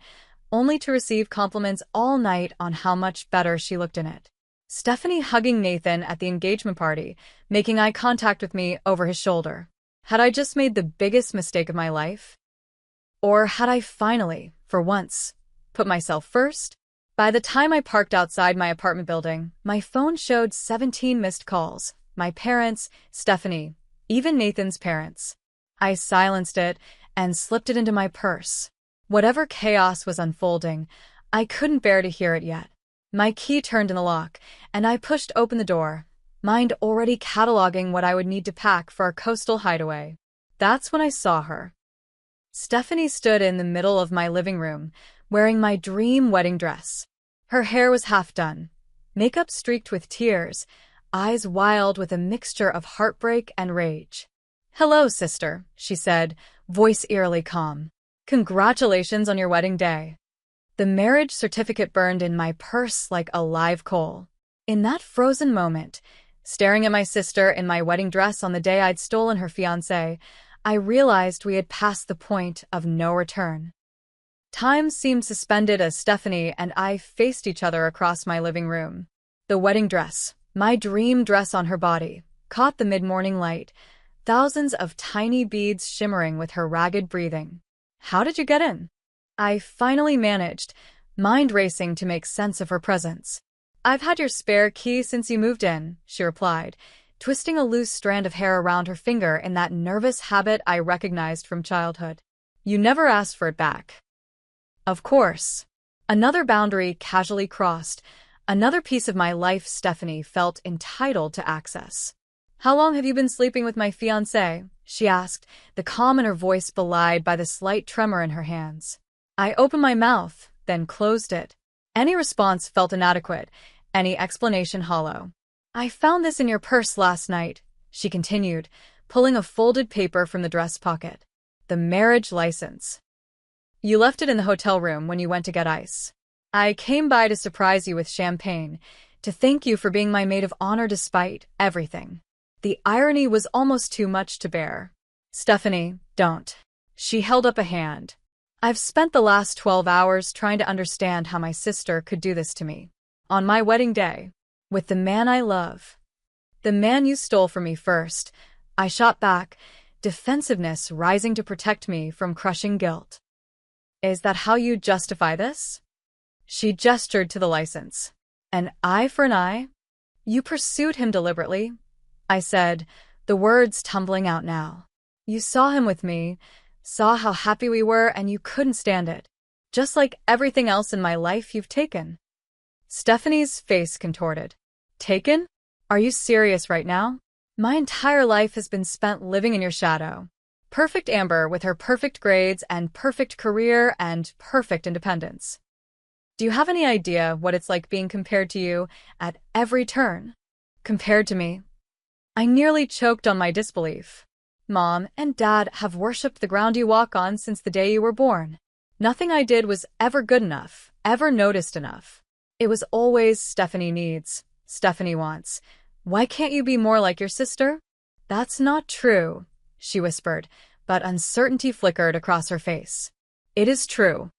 only to receive compliments all night on how much better she looked in it. Stephanie hugging Nathan at the engagement party, making eye contact with me over his shoulder. Had I just made the biggest mistake of my life? Or had I finally, for once, put myself first? By the time I parked outside my apartment building, my phone showed 17 missed calls. My parents, Stephanie, even Nathan's parents. I silenced it and slipped it into my purse. Whatever chaos was unfolding, I couldn't bear to hear it yet. My key turned in the lock, and I pushed open the door, mind already cataloging what I would need to pack for our coastal hideaway. That's when I saw her. Stephanie stood in the middle of my living room, wearing my dream wedding dress. Her hair was half done, makeup streaked with tears, eyes wild with a mixture of heartbreak and rage. "Hello, sister," she said, voice eerily calm. "Congratulations on your wedding day." The marriage certificate burned in my purse like a live coal. In that frozen moment, staring at my sister in my wedding dress on the day I'd stolen her fiancé, I realized we had passed the point of no return. Time seemed suspended as Stephanie and I faced each other across my living room. The wedding dress, my dream dress on her body, caught the mid-morning light, thousands of tiny beads shimmering with her ragged breathing. "How did you get in?" I finally managed, mind racing to make sense of her presence. "I've had your spare key since you moved in," she replied, twisting a loose strand of hair around her finger in that nervous habit I recognized from childhood. "You never asked for it back." Of course. Another boundary casually crossed, another piece of my life Stephanie felt entitled to access. "How long have you been sleeping with my fiancé?" she asked, the calm in her voice belied by the slight tremor in her hands. I opened my mouth, then closed it. Any response felt inadequate, any explanation hollow. "I found this in your purse last night," she continued, pulling a folded paper from the dress pocket. "The marriage license. You left it in the hotel room when you went to get ice. I came by to surprise you with champagne, to thank you for being my maid of honor despite everything." The irony was almost too much to bear. "Stephanie, don't." She held up a hand. "I've spent the last 12 hours trying to understand how my sister could do this to me. On my wedding day. With the man I love. The man you stole from me first." I shot back, defensiveness rising to protect me from crushing guilt. "Is that how you justify this?" She gestured to the license. "An eye for an eye? You pursued him deliberately," I said, the words tumbling out now. "You saw him with me, saw how happy we were, and you couldn't stand it. Just like everything else in my life you've taken." Stephanie's face contorted. "Taken? Are you serious right now? My entire life has been spent living in your shadow. Perfect Amber with her perfect grades and perfect career and perfect independence. Do you have any idea what it's like being compared to you at every turn? Compared to me?" I nearly choked on my disbelief. "Mom and Dad have worshipped the ground you walk on since the day you were born. Nothing I did was ever good enough, ever noticed enough. It was always Stephanie needs, Stephanie wants. Why can't you be more like your sister?" "That's not true," she whispered, but uncertainty flickered across her face. "It is true.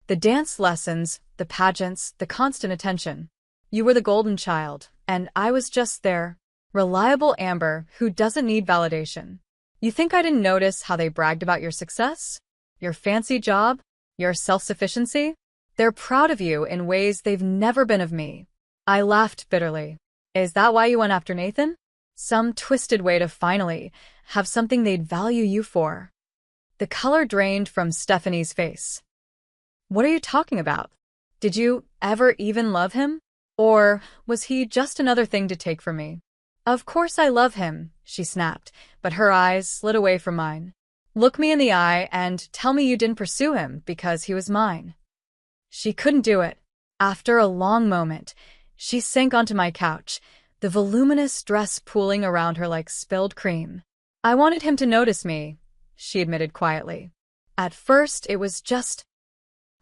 The dance lessons, the pageants, the constant attention. You were the golden child, and I was just there. Reliable Amber who doesn't need validation. You think I didn't notice how they bragged about your success? Your fancy job? Your self-sufficiency? They're proud of you in ways they've never been of me." I laughed bitterly. "Is that why you went after Nathan? Some twisted way to finally have something they'd value you for?" The color drained from Stephanie's face. "What are you talking about? Did you ever even love him? Or was he just another thing to take from me?" "Of course I love him," she snapped, but her eyes slid away from mine. "Look me in the eye and tell me you didn't pursue him because he was mine." She couldn't do it. After a long moment, she sank onto my couch, the voluminous dress pooling around her like spilled cream. "I wanted him to notice me," she admitted quietly. "At first, it was just...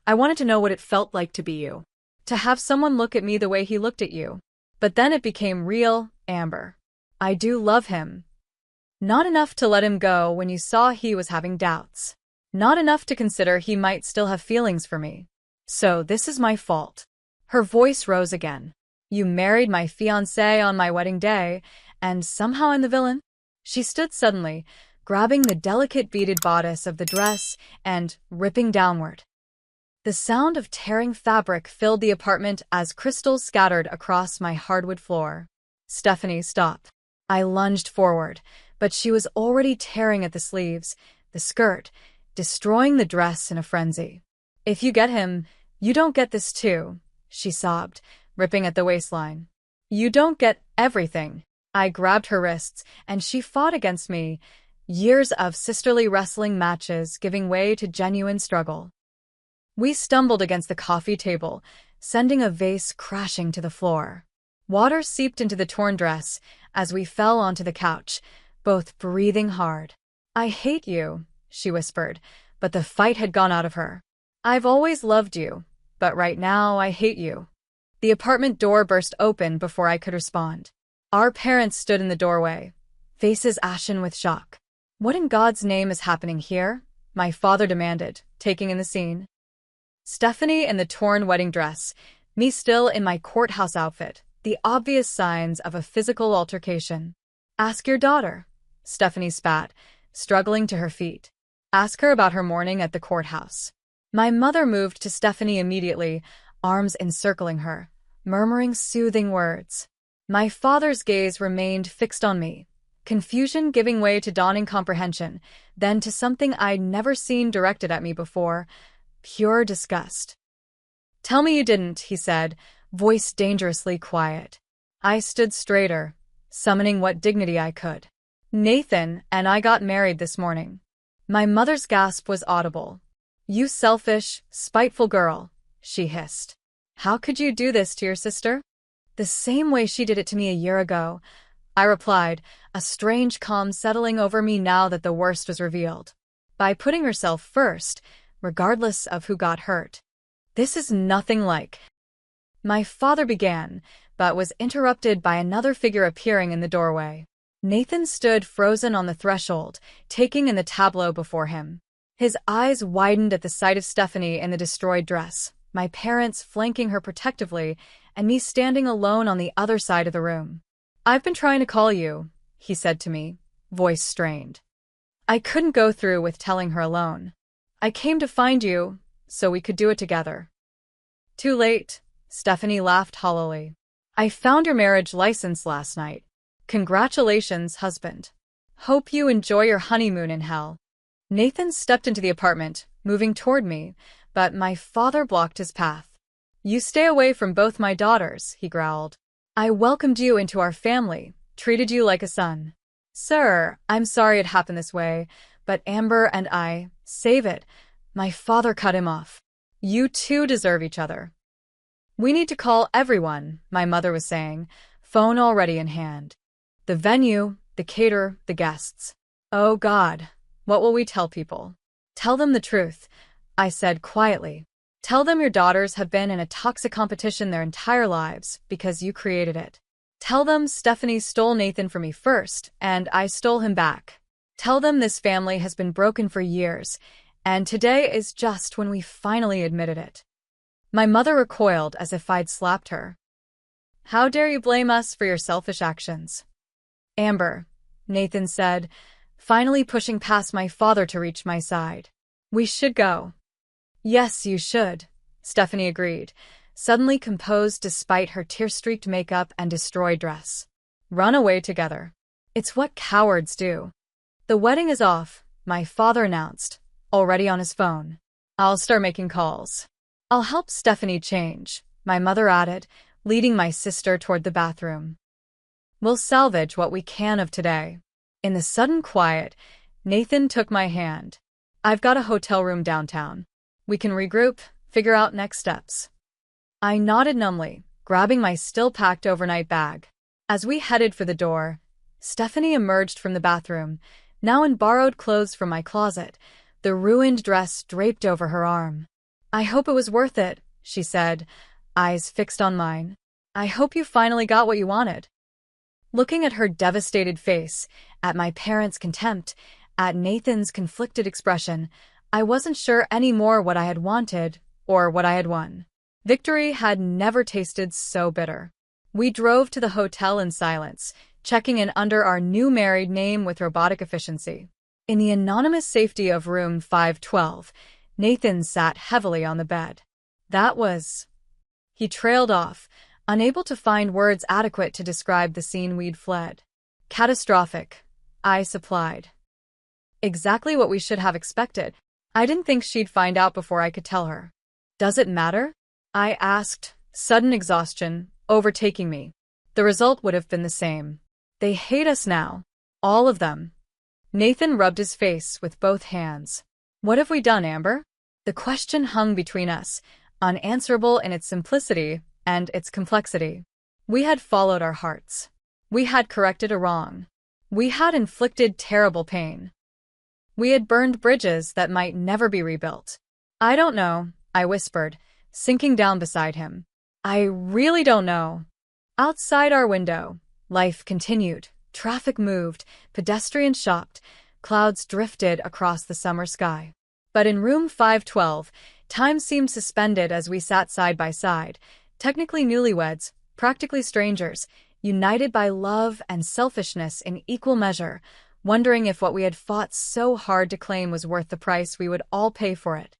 I wanted to know what it felt like to be you. To have someone look at me the way he looked at you. But then it became real, Amber. I do love him. Not enough to let him go when you saw he was having doubts. Not enough to consider he might still have feelings for me. So this is my fault. Her voice rose again. You married my fiancé on my wedding day, and somehow I'm the villain? She stood suddenly, grabbing the delicate beaded bodice of the dress and ripping downward. The sound of tearing fabric filled the apartment as crystals scattered across my hardwood floor. Stephanie, stop. I lunged forward, but she was already tearing at the sleeves, the skirt, destroying the dress in a frenzy. If you get him, you don't get this too, she sobbed, ripping at the waistline. You don't get everything. I grabbed her wrists, and she fought against me, years of sisterly wrestling matches giving way to genuine struggle. We stumbled against the coffee table, sending a vase crashing to the floor. Water seeped into the torn dress as we fell onto the couch, both breathing hard. I hate you, she whispered, but the fight had gone out of her. I've always loved you, but right now I hate you. The apartment door burst open before I could respond. Our parents stood in the doorway, faces ashen with shock. What in God's name is happening here? My father demanded, taking in the scene. Stephanie in the torn wedding dress, me still in my courthouse outfit, the obvious signs of a physical altercation. Ask your daughter, Stephanie spat, struggling to her feet. Ask her about her morning at the courthouse. My mother moved to Stephanie immediately, arms encircling her, murmuring soothing words. My father's gaze remained fixed on me, confusion giving way to dawning comprehension, then to something I'd never seen directed at me before, pure disgust. Tell me you didn't, he said, voice dangerously quiet. I stood straighter, summoning what dignity I could. Nathan and I got married this morning. My mother's gasp was audible. You selfish, spiteful girl, she hissed. How could you do this to your sister? The same way she did it to me a year ago, I replied, a strange calm settling over me now that the worst was revealed. By putting herself first, regardless of who got hurt. This is nothing like. My father began, but was interrupted by another figure appearing in the doorway. Nathan stood frozen on the threshold, taking in the tableau before him. His eyes widened at the sight of Stephanie in the destroyed dress, my parents flanking her protectively, and me standing alone on the other side of the room. I've been trying to call you, he said to me, voice strained. I couldn't go through with telling her alone. I came to find you, so we could do it together. Too late, Stephanie laughed hollowly. I found your marriage license last night. Congratulations, husband. Hope you enjoy your honeymoon in hell. Nathan stepped into the apartment, moving toward me, but my father blocked his path. You stay away from both my daughters, he growled. I welcomed you into our family, treated you like a son. Sir, I'm sorry it happened this way, but Amber and I, save it. My father cut him off. You two deserve each other. We need to call everyone, my mother was saying, phone already in hand. The venue, the caterer, the guests. Oh God, what will we tell people? Tell them the truth, I said quietly. Tell them your daughters have been in a toxic competition their entire lives because you created it. Tell them Stephanie stole Nathan from me first, and I stole him back. Tell them this family has been broken for years, and today is just when we finally admitted it. My mother recoiled as if I'd slapped her. How dare you blame us for your selfish actions? Amber, Nathan said, finally pushing past my father to reach my side. We should go. Yes, you should, Stephanie agreed, suddenly composed despite her tear-streaked makeup and destroyed dress. Run away together. It's what cowards do. The wedding is off, my father announced, already on his phone. I'll start making calls. I'll help Stephanie change, my mother added, leading my sister toward the bathroom. We'll salvage what we can of today. In the sudden quiet, Nathan took my hand. I've got a hotel room downtown. We can regroup, figure out next steps. I nodded numbly, grabbing my still-packed overnight bag. As we headed for the door, Stephanie emerged from the bathroom, now in borrowed clothes from my closet, the ruined dress draped over her arm. I hope it was worth it, she said, eyes fixed on mine. I hope you finally got what you wanted. Looking at her devastated face, at my parents' contempt, at Nathan's conflicted expression, I wasn't sure anymore what I had wanted or what I had won. Victory had never tasted so bitter. We drove to the hotel in silence, checking in under our new married name with robotic efficiency. In the anonymous safety of room 512, Nathan sat heavily on the bed. That was... He trailed off, unable to find words adequate to describe the scene we'd fled. Catastrophic, I supplied. Exactly what we should have expected. I didn't think she'd find out before I could tell her. Does it matter? I asked, sudden exhaustion overtaking me. The result would have been the same. They hate us now. All of them. Nathan rubbed his face with both hands. What have we done, Amber? The question hung between us, unanswerable in its simplicity and its complexity. We had followed our hearts. We had corrected a wrong. We had inflicted terrible pain. We had burned bridges that might never be rebuilt. I don't know, I whispered, sinking down beside him. I really don't know. Outside our window, life continued. Traffic moved, pedestrians shopped, clouds drifted across the summer sky. But in room 512, time seemed suspended as we sat side by side, technically newlyweds, practically strangers, united by love and selfishness in equal measure, wondering if what we had fought so hard to claim was worth the price we would all pay for it.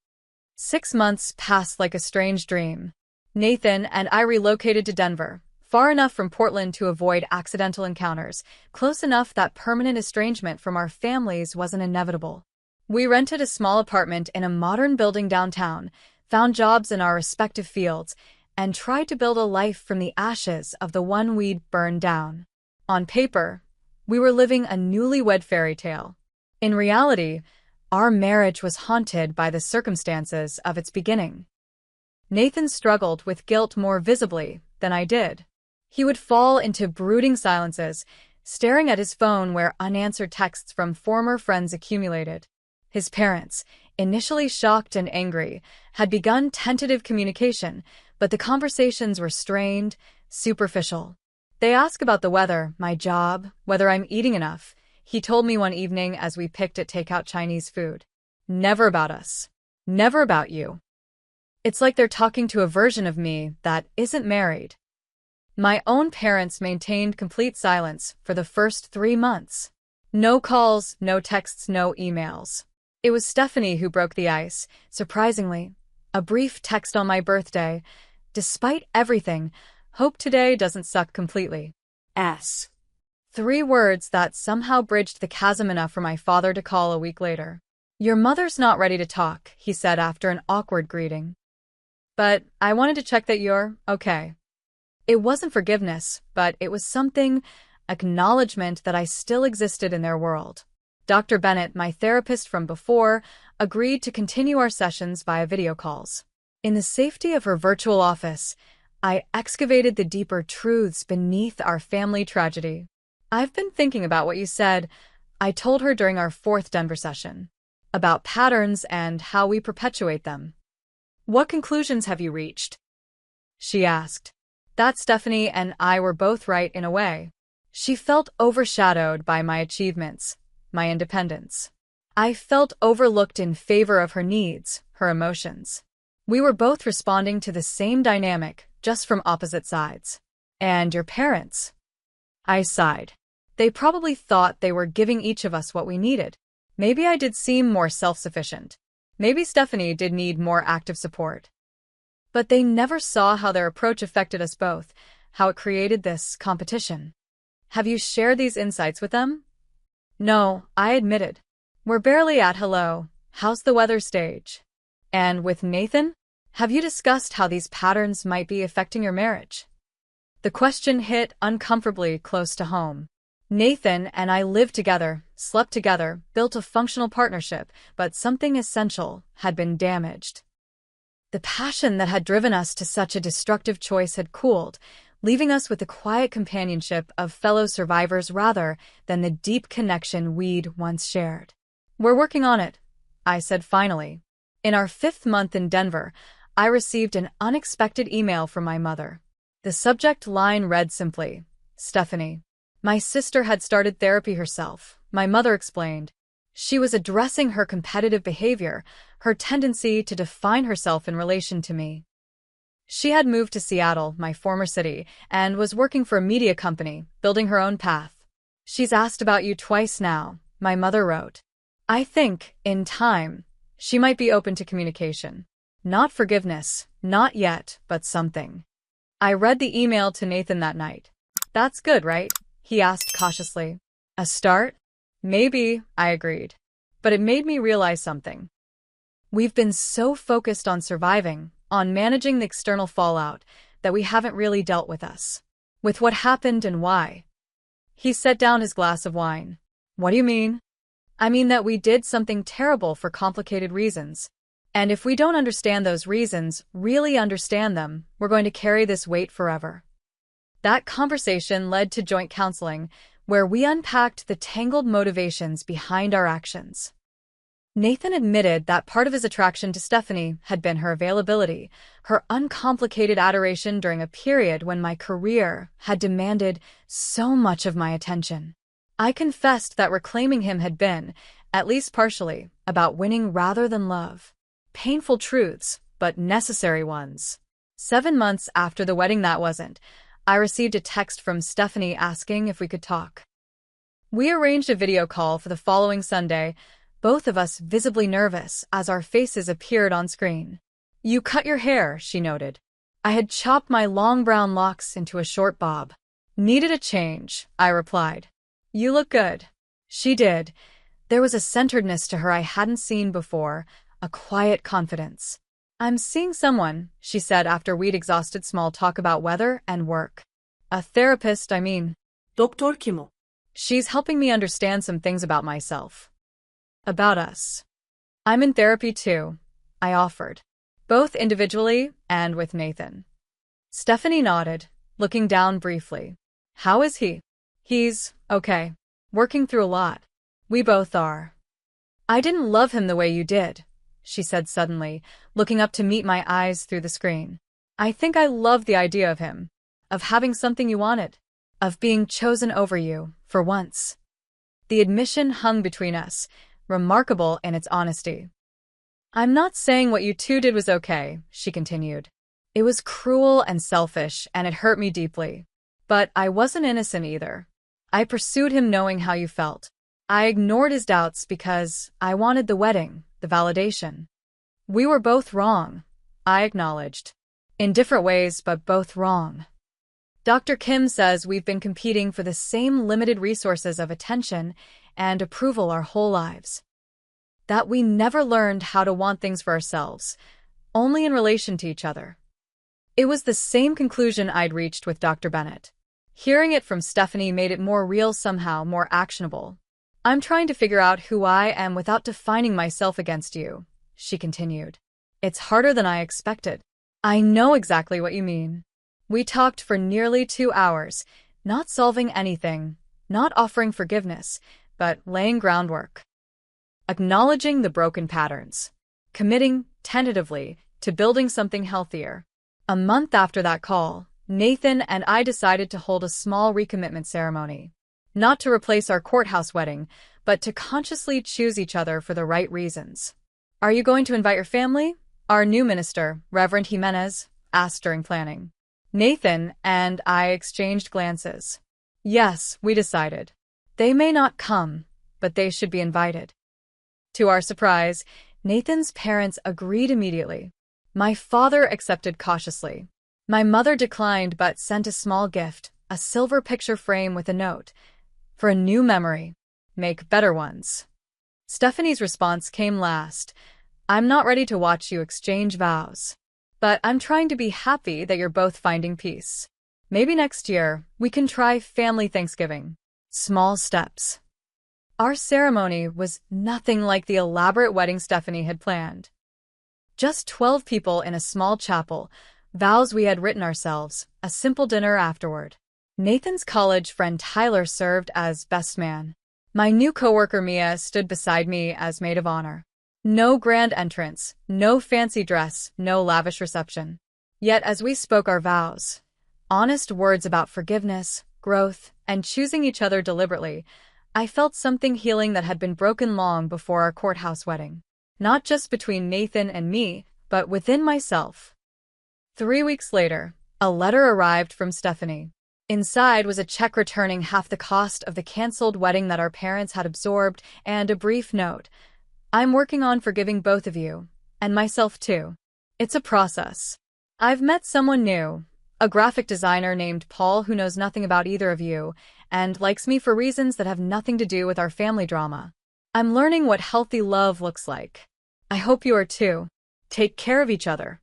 6 months passed like a strange dream. Nathan and I relocated to Denver, far enough from Portland to avoid accidental encounters, close enough that permanent estrangement from our families wasn't inevitable. We rented a small apartment in a modern building downtown, found jobs in our respective fields, and tried to build a life from the ashes of the one we'd burned down. On paper, we were living a newlywed fairy tale. In reality, our marriage was haunted by the circumstances of its beginning. Nathan struggled with guilt more visibly than I did. He would fall into brooding silences, staring at his phone where unanswered texts from former friends accumulated. His parents, initially shocked and angry, had begun tentative communication, but the conversations were strained, superficial. They asked about the weather, my job, whether I'm eating enough, he told me one evening as we picked at takeout Chinese food. Never about us. Never about you. It's like they're talking to a version of me that isn't married. My own parents maintained complete silence for the first 3 months. No calls, no texts, no emails. It was Stephanie who broke the ice, surprisingly. A brief text on my birthday. Despite everything, hope today doesn't suck completely. 3 words that somehow bridged the chasm enough for my father to call a week later. Your mother's not ready to talk, he said after an awkward greeting. But I wanted to check that you're okay. It wasn't forgiveness, but it was something, acknowledgement that I still existed in their world. Dr. Bennett, my therapist from before, agreed to continue our sessions via video calls. In the safety of her virtual office, I excavated the deeper truths beneath our family tragedy. I've been thinking about what you said, I told her during our 4th Denver session, about patterns and how we perpetuate them. What conclusions have you reached? She asked. That Stephanie and I were both right in a way. She felt overshadowed by my achievements, my independence. I felt overlooked in favor of her needs, her emotions. We were both responding to the same dynamic, just from opposite sides. And your parents? I sighed. They probably thought they were giving each of us what we needed. Maybe I did seem more self-sufficient. Maybe Stephanie did need more active support. But they never saw how their approach affected us both, how it created this competition. Have you shared these insights with them? No, I admitted. We're barely at hello, how's the weather stage. And with Nathan? Have you discussed how these patterns might be affecting your marriage? The question hit uncomfortably close to home. Nathan and I lived together, slept together, built a functional partnership, but something essential had been damaged. The passion that had driven us to such a destructive choice had cooled, leaving us with the quiet companionship of fellow survivors rather than the deep connection we'd once shared. We're working on it, I said finally. In our 5th month in Denver, I received an unexpected email from my mother. The subject line read simply, Stephanie. My sister had started therapy herself, my mother explained. She was addressing her competitive behavior, her tendency to define herself in relation to me. She had moved to Seattle, my former city, and was working for a media company, building her own path. She's asked about you twice now, my mother wrote. I think, in time, she might be open to communication. Not forgiveness, not yet, but something. I read the email to Nathan that night. That's good, right? He asked cautiously. A start? Maybe, I agreed. But it made me realize something. We've been so focused on surviving, on managing the external fallout, that we haven't really dealt with us. With what happened and why. He set down his glass of wine. What do you mean? I mean that we did something terrible for complicated reasons. And if we don't understand those reasons, really understand them, we're going to carry this weight forever. That conversation led to joint counseling, where we unpacked the tangled motivations behind our actions. Nathan admitted that part of his attraction to Stephanie had been her availability, her uncomplicated adoration during a period when my career had demanded so much of my attention. I confessed that reclaiming him had been, at least partially, about winning rather than love. Painful truths, but necessary ones. 7 months after the wedding that wasn't, I received a text from Stephanie asking if we could talk. We arranged a video call for the following Sunday, both of us visibly nervous as our faces appeared on screen. You cut your hair, she noted. I had chopped my long brown locks into a short bob. Needed a change, I replied. You look good. She did. There was a centeredness to her I hadn't seen before, a quiet confidence. I'm seeing someone, she said after we'd exhausted small talk about weather and work. A therapist, I mean. Doktor kim o? She's helping me understand some things about myself. About us. I'm in therapy too, I offered. Both individually and with Nathan. Stephanie nodded, looking down briefly. How is he? He's okay. Working through a lot. We both are. I didn't love him the way you did, she said suddenly, looking up to meet my eyes through the screen. I think I love the idea of him. Of having something you wanted. Of being chosen over you, for once. The admission hung between us, remarkable in its honesty. I'm not saying what you two did was okay, she continued. It was cruel and selfish, and it hurt me deeply. But I wasn't innocent either. I pursued him knowing how you felt. I ignored his doubts because I wanted the wedding, the validation. We were both wrong, I acknowledged. In different ways, but both wrong. Dr. Kim says we've been competing for the same limited resources of attention and approval our whole lives. That we never learned how to want things for ourselves, only in relation to each other. It was the same conclusion I'd reached with Dr. Bennett. Hearing it from Stephanie made it more real somehow, more actionable. I'm trying to figure out who I am without defining myself against you, she continued. It's harder than I expected. I know exactly what you mean. We talked for nearly 2 hours, not solving anything, not offering forgiveness, but laying groundwork. Acknowledging the broken patterns. Committing, tentatively, to building something healthier. A month after that call, Nathan and I decided to hold a small recommitment ceremony. Not to replace our courthouse wedding, but to consciously choose each other for the right reasons. Are you going to invite your family? Our new minister, Reverend Jimenez, asked during planning. Nathan and I exchanged glances. Yes, we decided. They may not come, but they should be invited. To our surprise, Nathan's parents agreed immediately. My father accepted cautiously. My mother declined but sent a small gift, a silver picture frame with a note. For a new memory. Make better ones. Stephanie's response came last. I'm not ready to watch you exchange vows. But I'm trying to be happy that you're both finding peace. Maybe next year, we can try family Thanksgiving. Small steps. Our ceremony was nothing like the elaborate wedding Stephanie had planned. Just 12 people in a small chapel, vows we had written ourselves, a simple dinner afterward. Nathan's college friend Tyler served as best man. My new coworker Mia stood beside me as maid of honor. No grand entrance, no fancy dress, no lavish reception. Yet as we spoke our vows, honest words about forgiveness, growth, and choosing each other deliberately, I felt something healing that had been broken long before our courthouse wedding. Not just between Nathan and me, but within myself. 3 weeks later, a letter arrived from Stephanie. Inside was a check returning half the cost of the canceled wedding that our parents had absorbed and a brief note. I'm working on forgiving both of you, and myself too. It's a process. I've met someone new, a graphic designer named Paul who knows nothing about either of you, and likes me for reasons that have nothing to do with our family drama. I'm learning what healthy love looks like. I hope you are too. Take care of each other.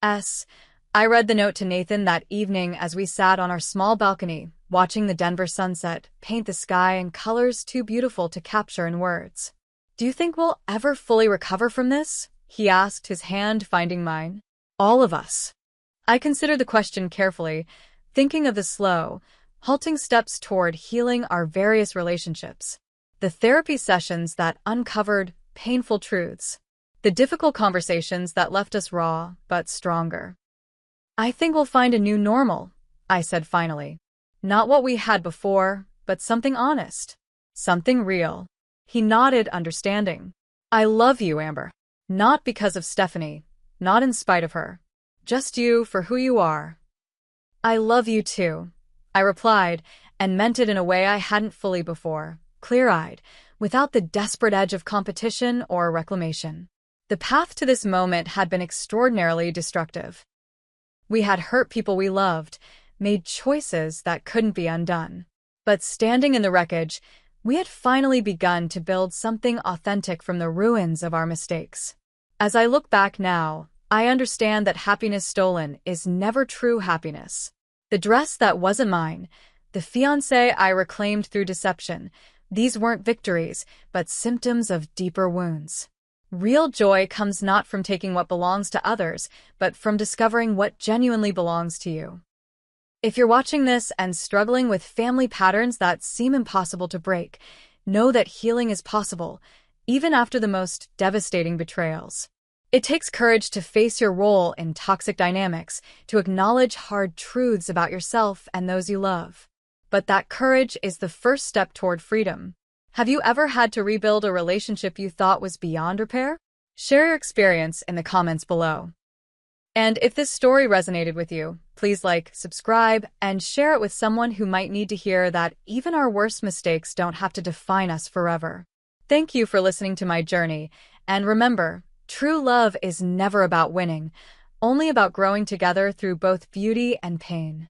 I read the note to Nathan that evening as we sat on our small balcony, watching the Denver sunset paint the sky in colors too beautiful to capture in words. Do you think we'll ever fully recover from this? He asked, his hand finding mine. All of us. I considered the question carefully, thinking of the slow, halting steps toward healing our various relationships. The therapy sessions that uncovered painful truths. The difficult conversations that left us raw, but stronger. I think we'll find a new normal, I said finally. Not what we had before, but something honest. Something real. He nodded, understanding. I love you, Amber. Not because of Stephanie, not in spite of her. Just you for who you are. I love you too, I replied, and meant it in a way I hadn't fully before, clear-eyed, without the desperate edge of competition or reclamation. The path to this moment had been extraordinarily destructive. We had hurt people we loved, made choices that couldn't be undone. But standing in the wreckage, we had finally begun to build something authentic from the ruins of our mistakes. As I look back now, I understand that happiness stolen is never true happiness. The dress that wasn't mine, the fiancé I reclaimed through deception, these weren't victories, but symptoms of deeper wounds. Real joy comes not from taking what belongs to others, but from discovering what genuinely belongs to you. If you're watching this and struggling with family patterns that seem impossible to break, know that healing is possible, even after the most devastating betrayals. It takes courage to face your role in toxic dynamics, to acknowledge hard truths about yourself and those you love. But that courage is the first step toward freedom. Have you ever had to rebuild a relationship you thought was beyond repair? Share your experience in the comments below. And if this story resonated with you, please like, subscribe, and share it with someone who might need to hear that even our worst mistakes don't have to define us forever. Thank you for listening to my journey, and remember, true love is never about winning, only about growing together through both beauty and pain.